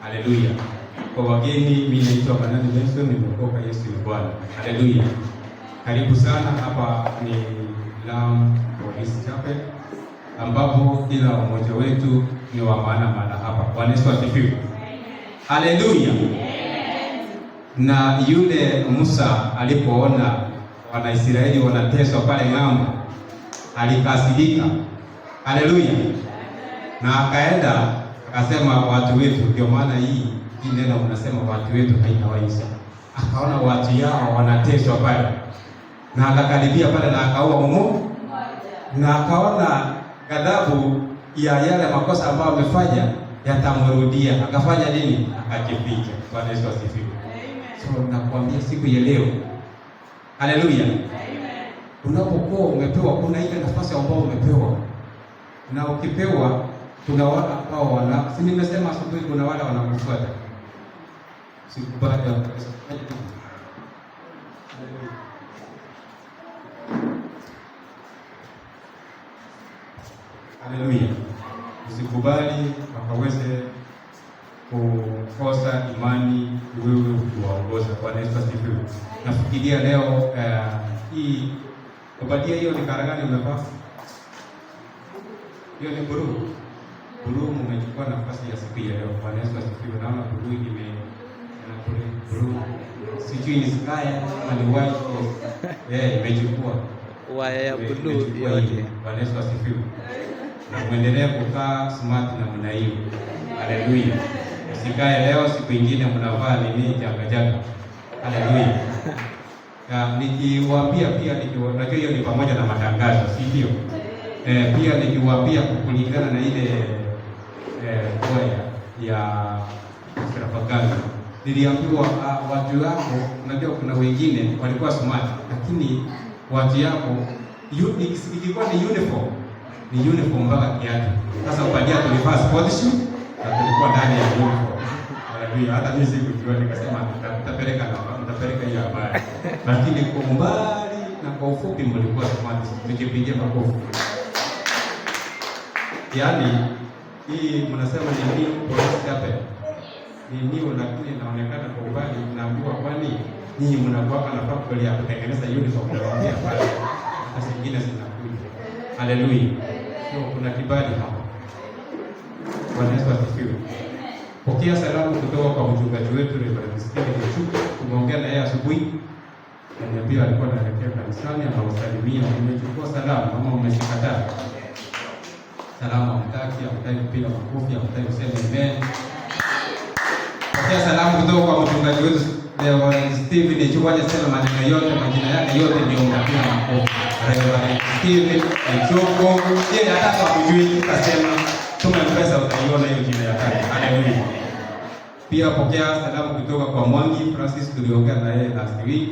Haleluya. Kwa wageni, mimi naitwa Kanani Benson, nimeokoka, Yesu ni Bwana. Haleluya. Karibu sana. Hapa ni Lam Police Chapel ambapo kila mmoja wetu ni wa maana hapa. Bwana Yesu asifiwe. Haleluya. Na yule Musa alipoona Wanaisraeli wanateswa pale ng'ambo, alikasirika. Haleluya. Na akaenda akasema watu wetu, ndio maana hii neno unasema watu wetu haitawaisha. Akaona watu yao wanateswa pale, na akakaribia pale na akaua Mungu, na akaona ghadhabu ya yale makosa ambayo amefanya yatamrudia. Akafanya nini? Akajificha. Bwana Yesu asifiwe. So nakwambia siku ya leo, haleluya, unapokuwa umepewa, kuna ile nafasi ambayo umepewa, na ukipewa kuna wale ambao si nimesema asubuhi, kuna wale wanakufuata. Sikubali haleluya, usikubali wakaweze kukosa imani wewe ukiwaongoza. Bwana Yesu asifiwe. Nafikiria leo hii kubadia hiyo ni karagani umevaa? Hiyo ni blue. Blue umechukua nafasi ya siku ya leo. Bwana Yesu asifiwe. Naona blue blue. Sijui ni sky ama ni white. Imechukua. Waya blue yote. Bwana Yesu asifiwe. Na muendelee kukaa smart namna hiyo. Haleluya. Usikae leo siku nyingine mnavaa nini janga. Haleluya. Nikiwaambia pia najua hiyo ni pamoja na matangazo, si ndio? Pia nikiwaambia kulingana na ile kwaya ya propaganda. Niliambiwa watu wako, unajua kuna wengine walikuwa smart, lakini watu yako ikikuwa ni uniform mpaka kiatu. Sasa upadia tulivaa sport shoe na tulikuwa ndani ya uniform. Hata mimi sikujua, nikasema nitapeleka hiyo habari. Lakini kwa umbali na kwa ufupi mlikuwa smart, nikipigia makofi. Yaani hii mnasema ni new police chapel. Ni new, lakini inaonekana kwa umbali. Naambiwa kwani nyinyi mnakuwa na factory ya kutengeneza uniform na wapia pale. Hata zingine zinakuja. Haleluya. So kuna kibali hapa. Bwana Yesu asifiwe. Pokea salamu kutoka kwa mchungaji wetu Reverend Stephen Chuka. Tumeongea na yeye asubuhi. Ananiambia alikuwa anaelekea kanisani, anawasalimia. Nimechukua salamu kama umeshikataa. Salamu hamtaki kupiga makofi, hamtaki kusema amen. Pokea salamu kutoka kwa mchungaji wetu Reverend Stephen Chuka. Sema maneno yote, majina yake yote ndio mnapiga makofi. Reverend Stephen Chuka. Yeye hata kujui kasema tuma pesa utaiona hiyo jina yake. Haleluya. Pia pokea salamu kutoka kwa Mwangi Francis, tuliongea na yeye last week.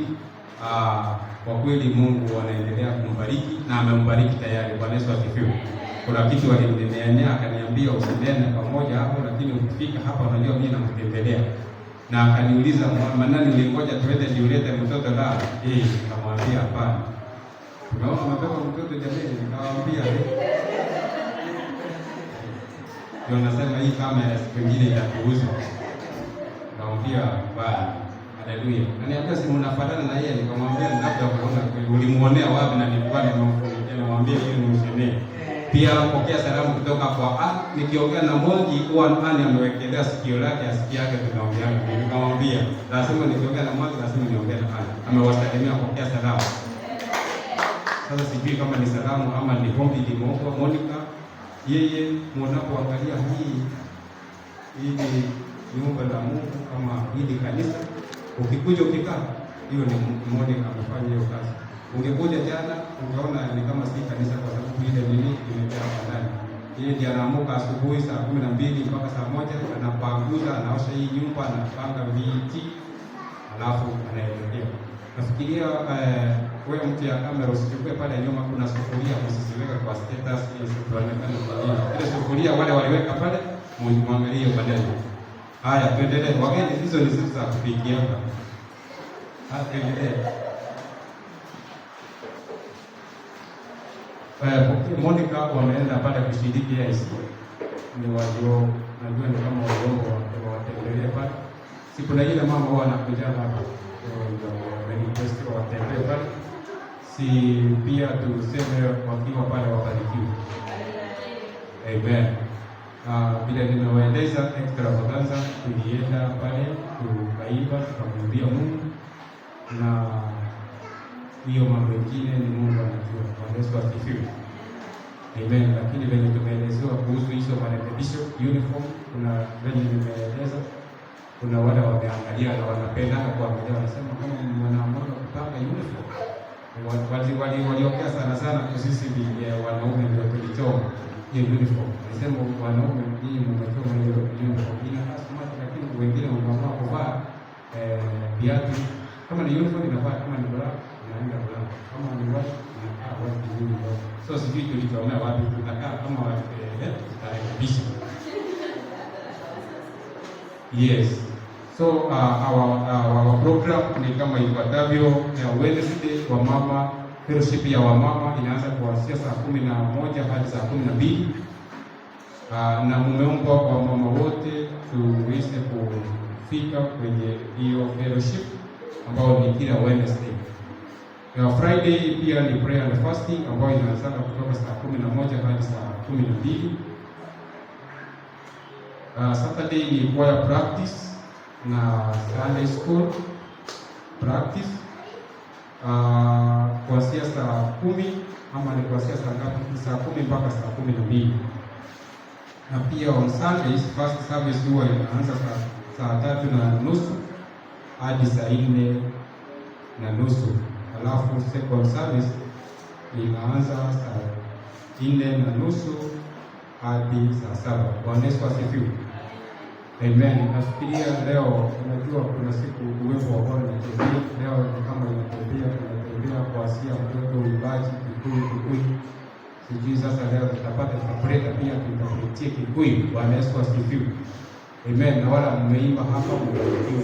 Kwa kweli Mungu anaendelea kumbariki na amembariki tayari. Bwana Yesu asifiwe. Kuna kitu alinenea akaniambia usinene pamoja hapo, lakini ukifika hapa unajua mimi namtembelea. Na akaniuliza manani nilingoja tuende niulete mtoto la. Nikamwambia hapana. Tunaona mabeba mtoto jamii, nikamwambia ndio nasema hii kamera siku nyingine itakuuza. Naambia bali. Haleluya. Ananiambia si mnafuatana na yeye, nikamwambia labda kuona ulimuonea wapi na nilikuwa nimemwambia hiyo ni msemee. Pia pokea salamu kutoka kwa nikiongea na Mwangi huwa amewekelea sikio lake asikie yake tunaongea. Nikamwambia lazima nikiongea na Mwangi lazima niongee na amewasalimia, pokea salamu. Sasa sijui kama ni salamu ama ni hombi limomba Monica. Yeye mnapoangalia hii ni nyumba la Mungu kama hili kanisa, ukikuja ukikaa, hiyo ni Monica amefanya hiyo kazi. Ungekuja jana ungeona ni kama si kanisa, kwa sababu ile nini imejaa ndani. Yeye ndiye anaamka asubuhi saa 12 mpaka saa 1, anapanguza, anaosha hii nyumba, anapanga viti, alafu anaelekea. Nafikiria wewe mtu ya kamera usichukue pale nyuma, kuna sufuria msisiweka kwa status ili sionekane kwa nini. Ile sufuria wale waliweka pale, muangalie baadaye. Haya, tuendelee. Wageni hizo ni sisi za kupikia hapa. Tuendelee. Monica wameenda pale kushiriki IC. Ni wajio, najua ni kama wajongo wa watembea Si kuna ile mama huwa anakuja hapa. Ndio request watembee pale. Si pia tuseme wakiwa pale wabarikiwe. Amen. Bila nimewaeleza extravaganza, tulienda pale tukaiba, tukamwimbia Mungu, na hiyo mambo mengine ni Mungu anajua. Yesu asifiwe. Amen. Lakini venye tumeelezewa kuhusu hizo marekebisho uniform, kuna venye nimeeleza, kuna wale wameangalia na wanapenda kuangalia, wanasema kama mnaamua kupanga uniform. Waliongea sana kwa sisi wanaume ndio tulichoma hiyo uniform. Nasema wanaume nyinyi mmechoma hiyo uniform. Ina smart, lakini wengine wanaamua kuvaa viatu. Kama ni uniform inavaa, kama ni black inaenda black. Kama ni white inakaa white vizuri. So sijui tulichomea wapi, tunakaa kama tutarekebisha. Yes. So our program ni kama ifuatavyo. Wednesday wa mama, fellowship ya wamama inaanza kuanzia saa 11 hadi saa 12. Na mumeombwa kwa mama wote tuweze kufika kwenye hiyo fellowship ambao ni kila Wednesday. Friday pia ni prayer and fasting ambayo inaanza kutoka saa 11 hadi saa 12. Saturday ni choir practice na Sunday school practice kuanzia saa 10 ama ni kuanzia saa ngapi? Saa 10 mpaka saa 12. Na pia on Sundays first service huwa inaanza saa 3:30 hadi saa 4:30. Alafu second service inaanza saa 4:30 hadi saa 7. Bwana Yesu asifiwe. Amen. Nafikiria leo, unajua kuna siku uwepo wa Bwana unatembea. Leo ni kama tunatembea kuasia mtoto uimbaji Kikuyu. Sijui sasa leo tutapata tutapeleka pia tutapitia Kikuyu. Bwana Yesu asifiwe. Amen. Na wala mmeimba hapa mbarikiwe